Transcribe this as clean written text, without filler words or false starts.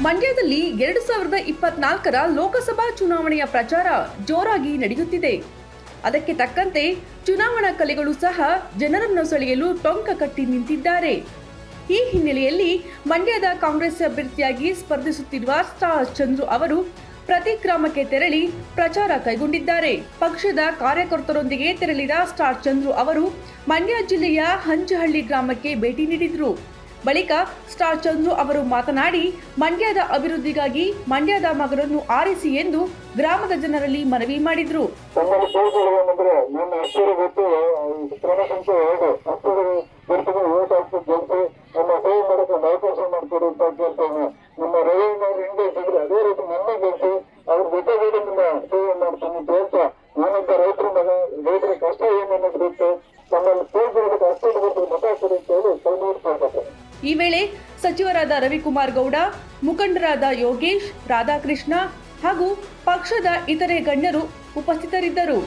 ಮಂಡ್ಯದಲ್ಲಿ 2024ರ ಲೋಕಸಭಾ ಚುನಾವಣೆಯ ಪ್ರಚಾರ ಜೋರಾಗಿ ನಡೆಯುತ್ತಿದೆ. ಅದಕ್ಕೆ ತಕ್ಕಂತೆ ಚುನಾವಣಾ ಕಲೆಗಳು ಸಹ ಜನರನ್ನು ಸೆಳೆಯಲು ಟೊಂಕ ಕಟ್ಟಿ ನಿಂತಿದ್ದಾರೆ. ಈ ಹಿನ್ನೆಲೆಯಲ್ಲಿ ಮಂಡ್ಯದ ಕಾಂಗ್ರೆಸ್ ಅಭ್ಯರ್ಥಿಯಾಗಿ ಸ್ಪರ್ಧಿಸುತ್ತಿರುವ ಸ್ಟಾರ್ ಚಂದ್ರು ಅವರು ಪ್ರತಿ ಗ್ರಾಮಕ್ಕೆ ತೆರಳಿ ಪ್ರಚಾರ ಕೈಗೊಂಡಿದ್ದಾರೆ. ಪಕ್ಷದ ಕಾರ್ಯಕರ್ತರೊಂದಿಗೆ ತೆರಳಿದ ಸ್ಟಾರ್ ಚಂದ್ರು ಅವರು ಮಂಡ್ಯ ಜಿಲ್ಲೆಯ ಹಂಚಹಳ್ಳಿ ಗ್ರಾಮಕ್ಕೆ ಭೇಟಿ ನೀಡಿದರು. ಬಳಿಕ ಸ್ಟಾರ್ ಚಂದ್ರು ಅವರು ಮಾತನಾಡಿ, ಮಂಡ್ಯದ ಅಭಿವೃದ್ಧಿಗಾಗಿ ಮಂಡ್ಯದ ಮಗನನ್ನು ಆರಿಸಿ ಎಂದು ಗ್ರಾಮದ ಜನರಲ್ಲಿ ಮನವಿ ಮಾಡಿದರು. ಈ ವೇಳೆ ಸಚಿವರಾದ ರವಿಕುಮಾರ್ ಗೌಡ, ಮುಖಂಡರಾದ ಯೋಗೇಶ್, ರಾಧಾಕೃಷ್ಣ ಹಾಗೂ ಪಕ್ಷದ ಇತರೆ ಗಣ್ಯರು ಉಪಸ್ಥಿತರಿದ್ದರು.